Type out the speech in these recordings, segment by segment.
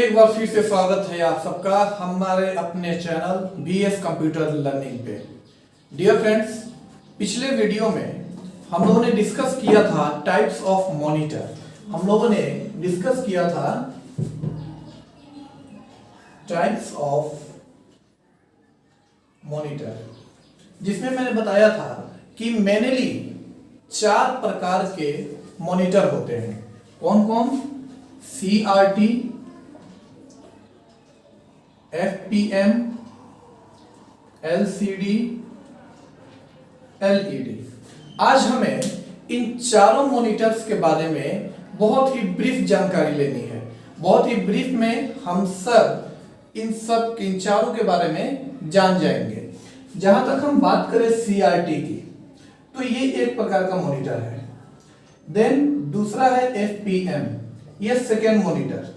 एक बार फिर से स्वागत है आप सबका हमारे अपने चैनल BS कंप्यूटर लर्निंग पे। डियर फ्रेंड्स, पिछले वीडियो में हम लोगों ने डिस्कस किया था टाइप्स ऑफ मॉनिटर। हम लोगों ने डिस्कस किया था टाइप्स ऑफ मॉनिटर, जिसमें मैंने बताया था कि मेनली 4 प्रकार के मॉनिटर होते हैं। कौन कौन? CRT, FPM, LCD, LED। आज हमें इन चारों मॉनिटर्स के बारे में बहुत ही ब्रीफ जानकारी लेनी है। बहुत ही ब्रीफ में हम इन चारों के बारे में जान जाएंगे। जहां तक हम बात करें CRT की, तो ये एक प्रकार का मॉनिटर है। देन दूसरा है FPM, ये सेकेंड मॉनिटर।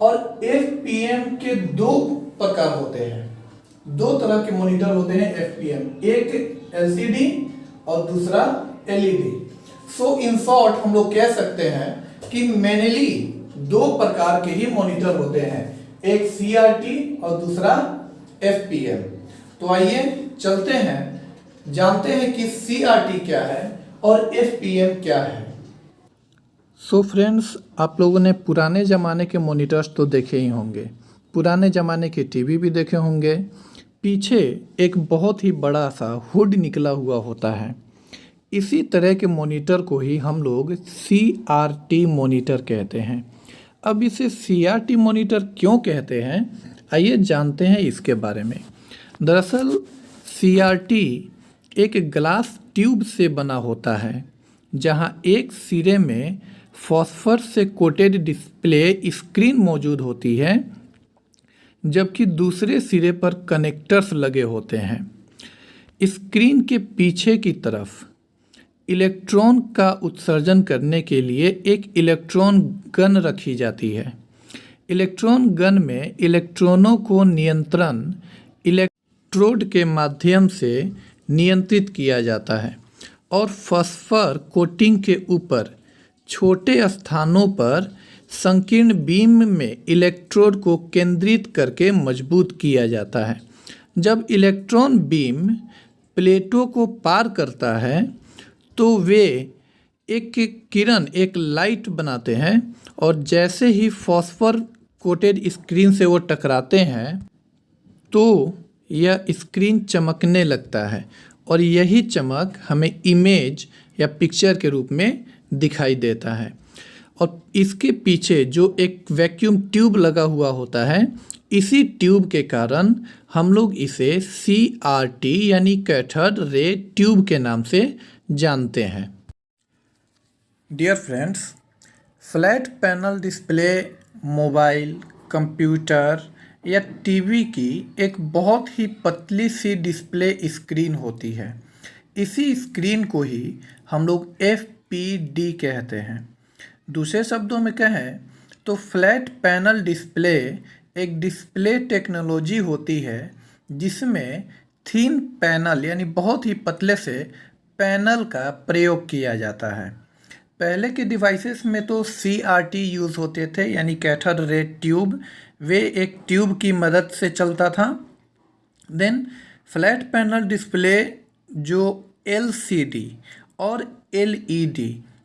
और FPM के 2 प्रकार होते हैं, 2 तरह के मॉनिटर होते हैं FPM, एक LCD और दूसरा LED। सो इन शॉर्ट हम लोग कह सकते हैं कि मेनली 2 प्रकार के ही मॉनिटर होते हैं, एक CRT और दूसरा FPM। तो आइए चलते हैं, जानते हैं कि CRT क्या है और FPM क्या है। सो फ्रेंड्स, आप लोगों ने पुराने ज़माने के मॉनिटर्स तो देखे ही होंगे, पुराने ज़माने के टीवी भी देखे होंगे। पीछे एक बहुत ही बड़ा सा हुड निकला हुआ होता है। इसी तरह के मॉनिटर को ही हम लोग CRT मॉनिटर कहते हैं। अब इसे CRT मॉनिटर क्यों कहते हैं, आइए जानते हैं इसके बारे में। दरअसल CRT एक ग्लास ट्यूब से बना होता है, जहां एक सिरे में फॉस्फर से कोटेड डिस्प्ले स्क्रीन मौजूद होती है, जबकि दूसरे सिरे पर कनेक्टर्स लगे होते हैं। स्क्रीन के पीछे की तरफ इलेक्ट्रॉन का उत्सर्जन करने के लिए एक इलेक्ट्रॉन गन रखी जाती है। इलेक्ट्रॉन गन में इलेक्ट्रॉनों को नियंत्रण इलेक्ट्रोड के माध्यम से नियंत्रित किया जाता है और फॉस्फर कोटिंग के ऊपर छोटे स्थानों पर संकीर्ण बीम में इलेक्ट्रोड को केंद्रित करके मजबूत किया जाता है। जब इलेक्ट्रॉन बीम प्लेटों को पार करता है तो वे एक किरण, एक लाइट बनाते हैं, और जैसे ही फॉस्फर कोटेड स्क्रीन से वो टकराते हैं तो यह स्क्रीन चमकने लगता है, और यही चमक हमें इमेज या पिक्चर के रूप में दिखाई देता है। और इसके पीछे जो एक वैक्यूम ट्यूब लगा हुआ होता है, इसी ट्यूब के कारण हम लोग इसे CRT यानी कैथोड रे ट्यूब के नाम से जानते हैं। Dear friends, flat panel display mobile, computer या टीवी की एक बहुत ही पतली सी डिस्प्ले स्क्रीन होती है। इसी स्क्रीन को ही हम लोग FPD कहते हैं। दूसरे शब्दों में कहें तो फ्लैट पैनल डिस्प्ले एक डिस्प्ले टेक्नोलॉजी होती है जिसमें थिन पैनल यानी बहुत ही पतले से पैनल का प्रयोग किया जाता है। पहले के डिवाइसेस में तो CRT यूज़ होते थे, यानी कैथोड रे ट्यूब, वे एक ट्यूब की मदद से चलता था। देन फ्लैट पैनल डिस्प्ले जो LCD और LED,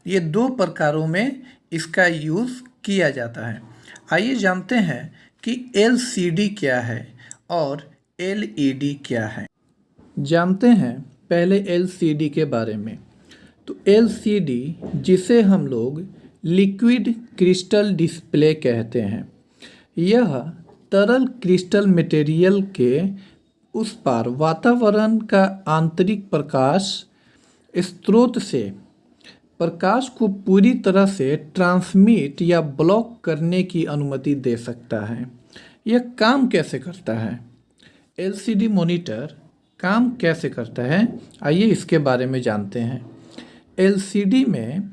ये 2 प्रकारों में इसका यूज़ किया जाता है। आइए जानते हैं कि LCD क्या है और LED क्या है। जानते हैं पहले LCD के बारे में। तो LCD, जिसे हम लोग लिक्विड क्रिस्टल डिस्प्ले कहते हैं, यह तरल क्रिस्टल मटेरियल के उस पार वातावरण का आंतरिक प्रकाश स्रोत से प्रकाश को पूरी तरह से ट्रांसमिट या ब्लॉक करने की अनुमति दे सकता है। यह काम कैसे करता है? LCD मॉनिटर काम कैसे करता है, आइए इसके बारे में जानते हैं। LCD में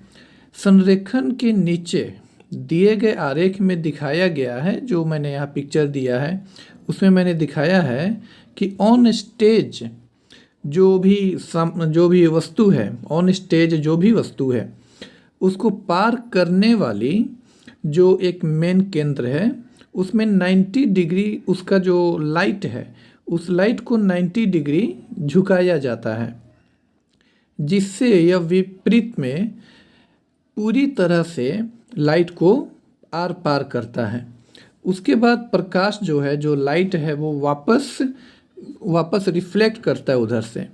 संरेखण के नीचे दिए गए आरेख में दिखाया गया है, जो मैंने यहाँ पिक्चर दिया है उसमें मैंने दिखाया है कि ऑन स्टेज जो भी वस्तु है, ऑन स्टेज जो भी वस्तु है, उसको पार करने वाली जो एक मेन केंद्र है उसमें 90 डिग्री उसका जो लाइट है उस लाइट को 90 डिग्री झुकाया जाता है, जिससे यह विपरीत में पूरी तरह से लाइट को आर पार करता है। उसके बाद प्रकाश जो है, जो लाइट है, वो वापस रिफ्लेक्ट करता है उधर से।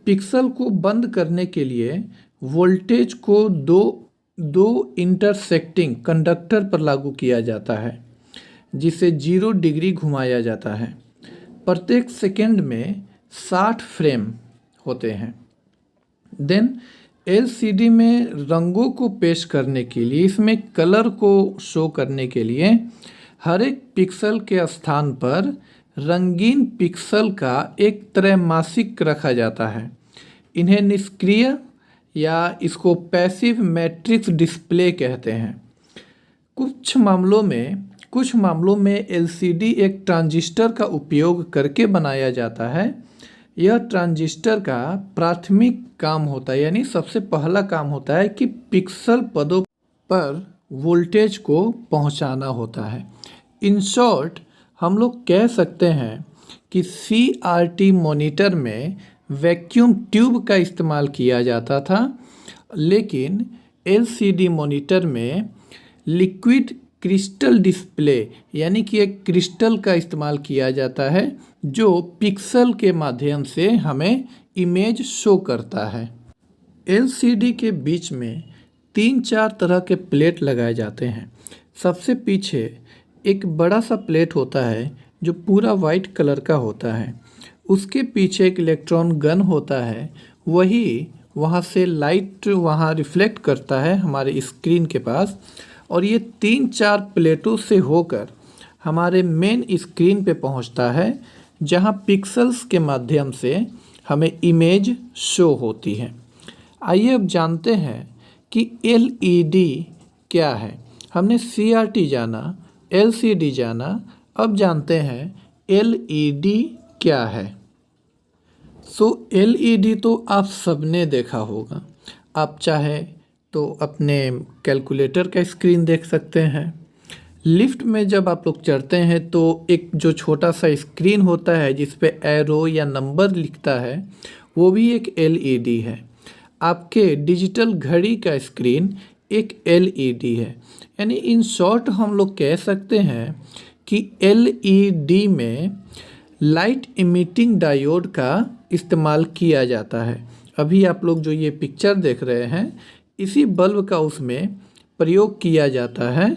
पिक्सल को बंद करने के लिए वोल्टेज को दो इंटरसेक्टिंग कंडक्टर पर लागू किया जाता है, जिसे 0 डिग्री घुमाया जाता है। प्रत्येक सेकंड में 60 फ्रेम होते हैं। देन एलसीडी में रंगों को पेश करने के लिए, इसमें कलर को शो करने के लिए हर एक पिक्सल के स्थान पर रंगीन पिक्सल का एक त्रैमासिक रखा जाता है। इन्हें निष्क्रिय या इसको पैसिव मैट्रिक्स डिस्प्ले कहते हैं। कुछ मामलों में एलसीडी एक ट्रांजिस्टर का उपयोग करके बनाया जाता है। यह ट्रांजिस्टर का प्राथमिक काम होता है, यानी सबसे पहला काम होता है कि पिक्सल पदों पर वोल्टेज को पहुंचाना होता है। इन शॉर्ट हम लोग कह सकते हैं कि सीआरटी मॉनिटर में वैक्यूम ट्यूब का इस्तेमाल किया जाता था, लेकिन एलसीडी मॉनिटर में लिक्विड क्रिस्टल डिस्प्ले यानी कि एक क्रिस्टल का इस्तेमाल किया जाता है, जो पिक्सल के माध्यम से हमें इमेज शो करता है। एलसीडी के बीच में 3-4 तरह के प्लेट लगाए जाते हैं। सबसे पीछे एक बड़ा सा प्लेट होता है जो पूरा वाइट कलर का होता है। उसके पीछे एक इलेक्ट्रॉन गन होता है, वही वहाँ से लाइट वहाँ रिफ्लेक्ट करता है हमारे स्क्रीन के पास, और ये 3-4 प्लेटों से होकर हमारे मेन स्क्रीन पे पहुँचता है, जहाँ पिक्सल्स के माध्यम से हमें इमेज शो होती है। आइए अब जानते हैं कि एलईडी क्या है। हमने सीआरटी जाना, एलसीडी जाना, अब जानते हैं एलईडी क्या है। एलईडी तो आप सबने देखा होगा। आप चाहे तो अपने कैलकुलेटर का स्क्रीन देख सकते हैं। लिफ्ट में जब आप लोग चढ़ते हैं तो एक जो छोटा सा स्क्रीन होता है जिस पे एरो या नंबर लिखता है, वो भी एक एलईडी है। आपके डिजिटल घड़ी का स्क्रीन एक एलईडी है। यानी इन शॉर्ट हम लोग कह सकते हैं कि एलईडी में लाइट इमिटिंग डायोड का इस्तेमाल किया जाता है। अभी आप लोग जो ये पिक्चर देख रहे हैं, इसी बल्ब का उसमें प्रयोग किया जाता है।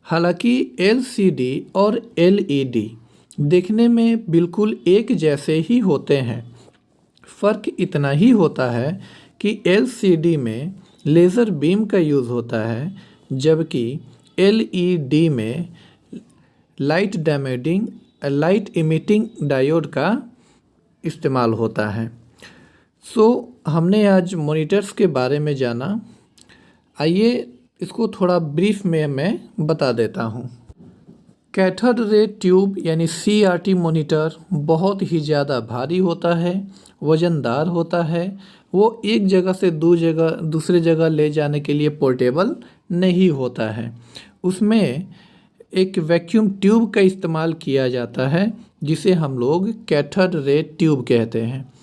हालांकि एलसीडी और एलईडी देखने में बिल्कुल एक जैसे ही होते हैं। फ़र्क इतना ही होता है कि एलसीडी में लेज़र बीम का यूज़ होता है, जबकि एलईडी में लाइट इमिटिंग डायोड का इस्तेमाल होता है। हमने आज मॉनिटर्स के बारे में जाना। आइए इसको थोड़ा ब्रीफ में मैं बता देता हूँ। कैथोड रे ट्यूब यानी सीआरटी मॉनिटर बहुत ही ज़्यादा भारी होता है, वज़नदार होता है। वो एक जगह से दूसरे जगह ले जाने के लिए पोर्टेबल नहीं होता है। उसमें एक वैक्यूम ट्यूब का इस्तेमाल किया जाता है, जिसे हम लोग कैथोड रे ट्यूब कहते हैं।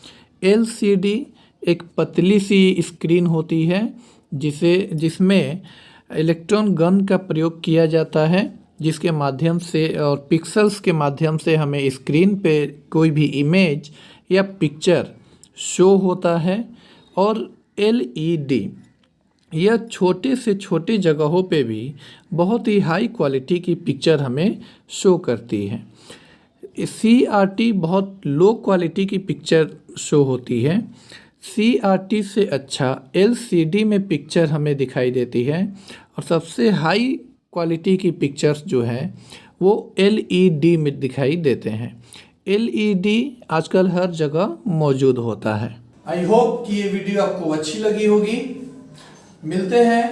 एलसीडी एक पतली सी स्क्रीन होती है, जिसमें इलेक्ट्रॉन गन का प्रयोग किया जाता है, जिसके माध्यम से और पिक्सल्स के माध्यम से हमें स्क्रीन पे कोई भी इमेज या पिक्चर शो होता है। और एलईडी यह छोटे से छोटे जगहों पे भी बहुत ही हाई क्वालिटी की पिक्चर हमें शो करती है। सीआरटी बहुत लो क्वालिटी की पिक्चर शो होती है। सीआरटी से अच्छा एलसीडी में पिक्चर हमें दिखाई देती है, और सबसे हाई क्वालिटी की पिक्चर्स जो है वो एलईडी में दिखाई देते हैं। एलईडी आजकल हर जगह मौजूद होता है। आई होप कि ये वीडियो आपको अच्छी लगी होगी। मिलते हैं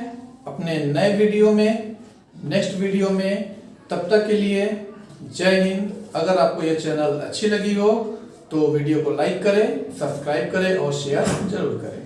अपने नए वीडियो में, नेक्स्ट वीडियो में। तब तक के लिए जय हिंद। अगर आपको ये चैनल अच्छी लगी हो तो वीडियो को लाइक करें, सब्सक्राइब करें और शेयर जरूर करें।